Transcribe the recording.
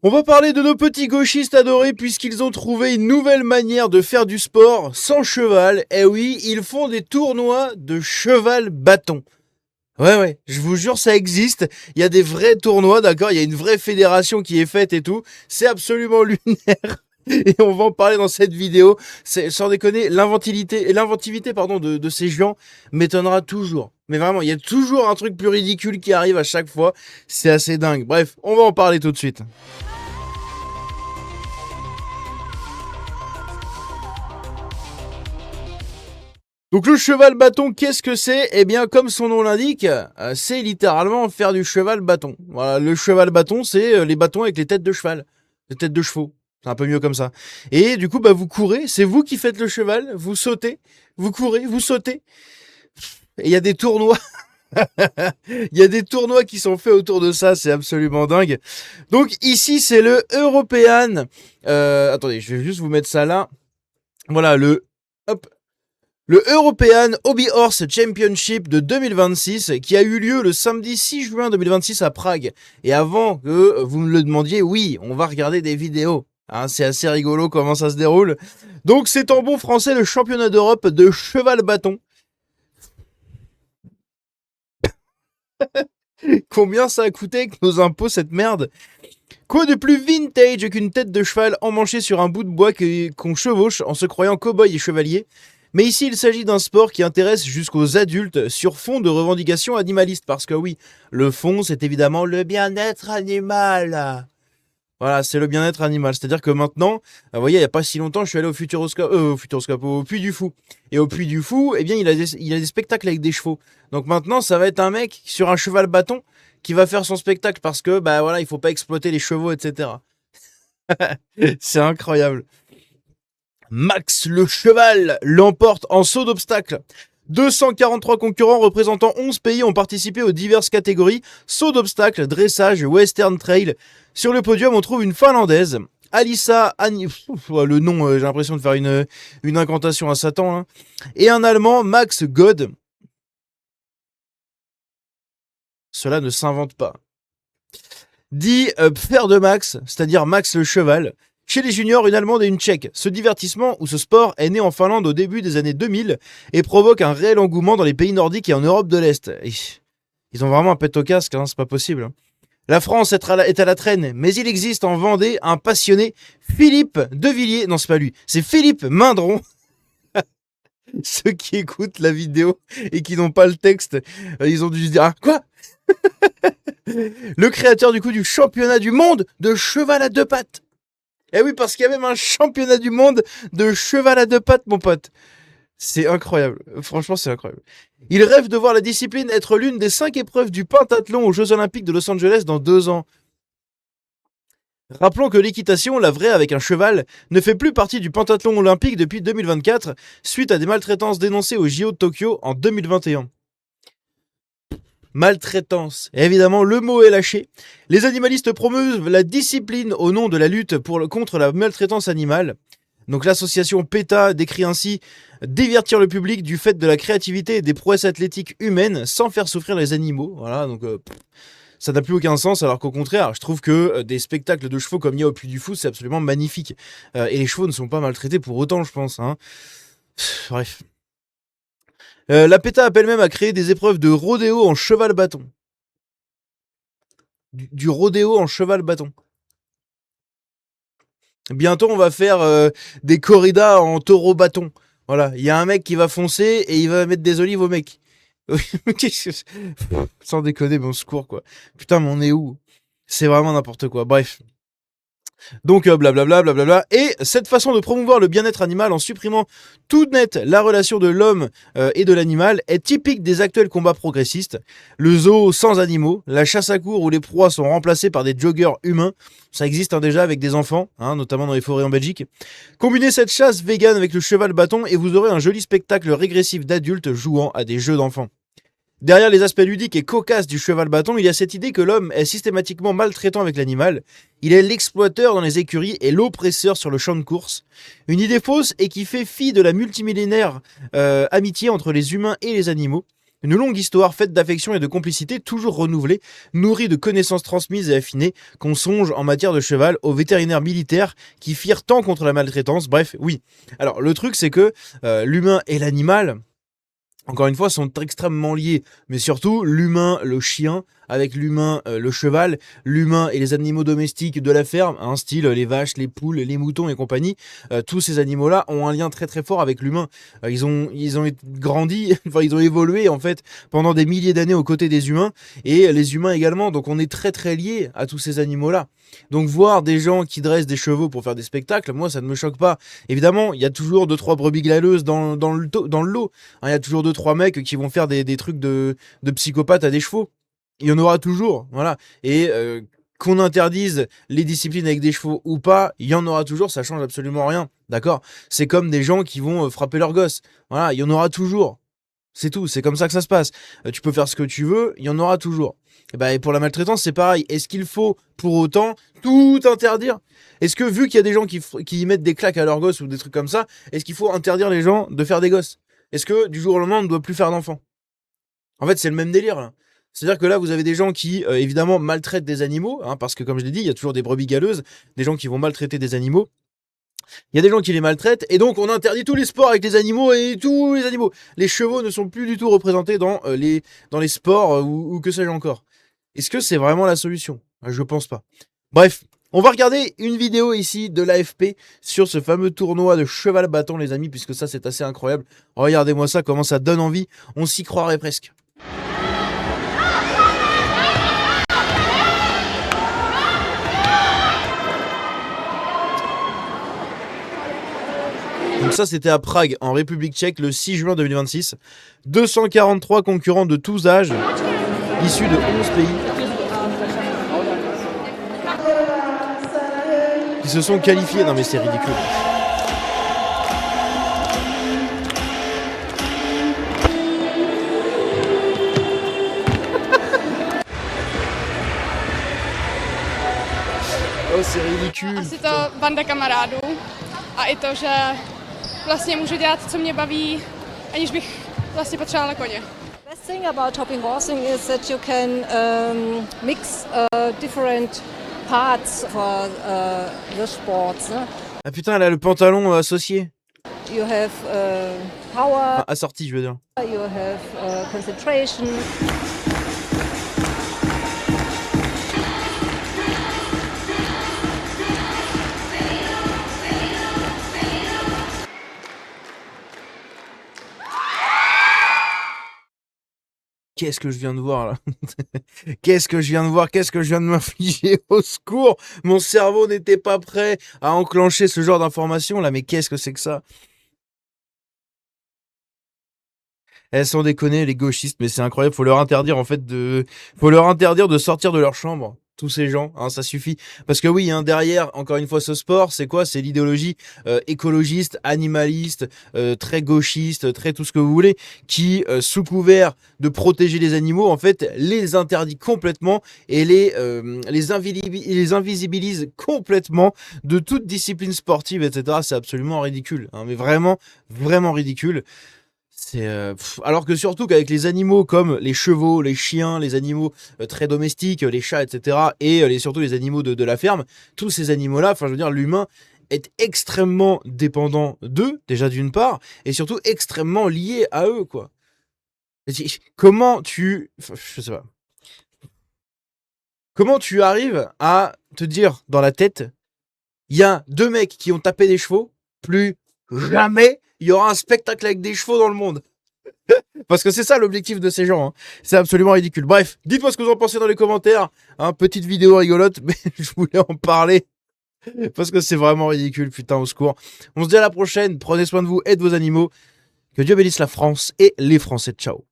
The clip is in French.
On va parler de nos petits gauchistes adorés puisqu'ils ont trouvé une nouvelle manière de faire du sport sans cheval. Eh oui, ils font des tournois de cheval bâton. Ouais, je vous jure, ça existe. Il y a des vrais tournois, d'accord. Il y a une vraie fédération qui est faite et tout. C'est absolument lunaire. Et on va en parler dans cette vidéo. C'est, sans déconner, l'inventivité de ces gens m'étonnera toujours. Mais vraiment, il y a toujours un truc plus ridicule qui arrive à chaque fois. C'est assez dingue. Bref, on va en parler tout de suite. Donc le cheval bâton, qu'est-ce que c'est? Eh bien, comme son nom l'indique, c'est littéralement faire du cheval bâton. Voilà, le cheval bâton, c'est les bâtons avec les têtes de cheval, les têtes de chevaux. C'est un peu mieux comme ça. Et du coup, bah vous courez, c'est vous qui faites le cheval, vous sautez, vous courez, vous sautez. Et il y a des tournois. Il y a des tournois qui sont faits autour de ça, c'est absolument dingue. Donc ici, c'est le European. Attendez, je vais juste vous mettre ça là. Voilà, hop, le European Hobby Horse Championship de 2026 qui a eu lieu le samedi 6 juin 2026 à Prague. Et avant que vous me le demandiez, oui, on va regarder des vidéos. Hein, c'est assez rigolo comment ça se déroule. Donc c'est en bon français le championnat d'Europe de cheval bâton. Combien ça a coûté avec nos impôts cette merde? Quoi de plus vintage qu'une tête de cheval emmanchée sur un bout de bois qu'on chevauche en se croyant cow-boy et chevalier? Mais ici, il s'agit d'un sport qui intéresse jusqu'aux adultes sur fond de revendications animalistes. Parce que oui, le fond, c'est évidemment le bien-être animal. Voilà, c'est le bien-être animal. C'est-à-dire que maintenant, vous voyez, il n'y a pas si longtemps, je suis allé au Puy du Fou. Et au Puy du Fou, eh bien, il a des spectacles avec des chevaux. Donc maintenant, ça va être un mec sur un cheval bâton qui va faire son spectacle parce que, bah voilà, il faut pas exploiter les chevaux, etc. C'est incroyable. Max le cheval l'emporte en saut d'obstacle. 243 concurrents représentant 11 pays ont participé aux diverses catégories saut d'obstacle, dressage, western trail. Sur le podium, on trouve une Finlandaise, Alissa le nom, j'ai l'impression de faire une incantation à Satan, hein. Et un Allemand, Max God. Cela ne s'invente pas. Dit père de Max, c'est-à-dire Max le cheval. Chez les juniors, une Allemande et une Tchèque. Ce divertissement ou ce sport est né en Finlande au début des années 2000 et provoque un réel engouement dans les pays nordiques et en Europe de l'Est. Ils ont vraiment un pet au casque, hein, c'est pas possible. La France est à la traîne, mais il existe en Vendée un passionné, Philippe Devilliers. Non, c'est pas lui, c'est Philippe Mindron. Ceux qui écoutent la vidéo et qui n'ont pas le texte, ils ont dû se dire ah, quoi. Le créateur du coup du championnat du monde de cheval à deux pattes. Eh oui, parce qu'il y a même un championnat du monde de cheval à deux pattes, mon pote. C'est incroyable. Franchement, c'est incroyable. Il rêve de voir la discipline être l'une des 5 épreuves du pentathlon aux Jeux Olympiques de Los Angeles dans 2 ans. Rappelons que l'équitation, la vraie avec un cheval, ne fait plus partie du pentathlon olympique depuis 2024, suite à des maltraitances dénoncées au JO de Tokyo en 2021. Maltraitance. Et évidemment, le mot est lâché. Les animalistes promeuvent la discipline au nom de la lutte contre la maltraitance animale. Donc l'association PETA décrit ainsi divertir le public du fait de la créativité et des prouesses athlétiques humaines sans faire souffrir les animaux. Voilà, donc ça n'a plus aucun sens, alors qu'au contraire, je trouve que des spectacles de chevaux comme il y a au Puy du Fou, c'est absolument magnifique. Et les chevaux ne sont pas maltraités pour autant, je pense. Hein. Bref. La PETA appelle même à créer des épreuves de rodéo en cheval bâton. Du rodéo en cheval bâton. Bientôt, on va faire des corridas en taureau bâton. Voilà, il y a un mec qui va foncer et il va mettre des olives au mec. Sans déconner, bon secours, quoi. Putain, mais on est où? C'est vraiment n'importe quoi. Bref. Donc blablabla. Et cette façon de promouvoir le bien-être animal en supprimant tout net la relation de l'homme et de l'animal est typique des actuels combats progressistes. Le zoo sans animaux, la chasse à courre où les proies sont remplacées par des joggers humains, ça existe déjà avec des enfants, notamment dans les forêts en Belgique. Combinez cette chasse vegan avec le cheval bâton et vous aurez un joli spectacle régressif d'adultes jouant à des jeux d'enfants. Derrière les aspects ludiques et cocasses du cheval bâton, il y a cette idée que l'homme est systématiquement maltraitant avec l'animal. Il est l'exploiteur dans les écuries et l'oppresseur sur le champ de course. Une idée fausse et qui fait fi de la multimillénaire amitié entre les humains et les animaux. Une longue histoire faite d'affection et de complicité toujours renouvelée, nourrie de connaissances transmises et affinées, qu'on songe en matière de cheval aux vétérinaires militaires qui firent tant contre la maltraitance. Bref, oui. Alors le truc c'est que l'humain et l'animal, encore une fois, sont extrêmement liés. Mais surtout, l'humain, le chien, avec l'humain, le cheval, l'humain et les animaux domestiques de la ferme, hein, style les vaches, les poules, les moutons et compagnie, tous ces animaux-là ont un lien très très fort avec l'humain. Ils ont grandi, enfin ils ont évolué en fait pendant des milliers d'années aux côtés des humains, et les humains également, donc on est très très liés à tous ces animaux-là. Donc voir des gens qui dressent des chevaux pour faire des spectacles, moi ça ne me choque pas. Évidemment, il y a toujours 2-3 brebis galeuses dans le lot. Hein, il y a toujours 2-3 mecs qui vont faire des trucs de psychopathes à des chevaux. Il y en aura toujours, voilà. Et qu'on interdise les disciplines avec des chevaux ou pas, il y en aura toujours, ça change absolument rien, d'accord? C'est comme des gens qui vont frapper leurs gosses, voilà, il y en aura toujours. C'est tout, c'est comme ça que ça se passe. Tu peux faire ce que tu veux, il y en aura toujours. Et pour la maltraitance, c'est pareil. Est-ce qu'il faut pour autant tout interdire? Est-ce que vu qu'il y a des gens qui mettent des claques à leurs gosses ou des trucs comme ça, est-ce qu'il faut interdire les gens de faire des gosses? Est-ce que du jour au lendemain, on ne doit plus faire d'enfants? En fait, c'est le même délire là. C'est-à-dire que là, vous avez des gens qui, évidemment, maltraitent des animaux, hein, parce que comme je l'ai dit, il y a toujours des brebis galeuses, des gens qui vont maltraiter des animaux. Il y a des gens qui les maltraitent, et donc on interdit tous les sports avec les animaux et tous les animaux. Les chevaux ne sont plus du tout représentés dans les sports ou que sais-je encore. Est-ce que c'est vraiment la solution? Je pense pas. Bref, on va regarder une vidéo ici de l'AFP sur ce fameux tournoi de cheval battant, les amis, puisque ça c'est assez incroyable. Regardez-moi ça, comment ça donne envie, on s'y croirait presque. Donc ça, c'était à Prague, en République tchèque, le 6 juin 2026. 243 concurrents de tous âges, issus de 11 pays, qui se sont qualifiés. Non mais c'est ridicule. Oh, c'est ridicule. Asi to banda kamarádů a i to, že vlastně můžu dělat, co mě baví, aniž bych vlastně potřebovala na koně. The best thing about hopping horsing is that you can mix different parts for the sports. Ah putain, elle a le pantalon associé. You have power, Enfin, assorti, je veux dire. you have concentration. Qu'est-ce que je viens de voir là? Qu'est-ce que je viens de voir? Qu'est-ce que je viens de m'infliger? Au secours! Mon cerveau n'était pas prêt à enclencher ce genre d'informations là, mais qu'est-ce que c'est que ça? Elles sont déconnées, les gauchistes, mais c'est incroyable. Faut leur interdire en fait faut leur interdire de sortir de leur chambre. Tous ces gens, hein, ça suffit. Parce que oui, hein, derrière, encore une fois, ce sport, c'est quoi? C'est l'idéologie écologiste, animaliste, très gauchiste, très tout ce que vous voulez, qui, sous couvert de protéger les animaux, en fait, les interdit complètement et les invisibilise complètement de toute discipline sportive, etc. C'est absolument ridicule, hein, mais vraiment, vraiment ridicule. Alors que surtout qu'avec les animaux comme les chevaux, les chiens, les animaux très domestiques, les chats, etc. et surtout les animaux de la ferme, tous ces animaux-là, enfin je veux dire, l'humain est extrêmement dépendant d'eux, déjà d'une part, et surtout extrêmement lié à eux, quoi. Comment je sais pas. Comment tu arrives à te dire dans la tête, il y a 2 mecs qui ont tapé des chevaux, plus jamais il y aura un spectacle avec des chevaux dans le monde. Parce que c'est ça l'objectif de ces gens, hein. C'est absolument ridicule. Bref, dites-moi ce que vous en pensez dans les commentaires, hein, petite vidéo rigolote, mais je voulais en parler parce que c'est vraiment ridicule, putain, au secours. On se dit à la prochaine, prenez soin de vous et de vos animaux. Que Dieu bénisse la France et les Français. Ciao.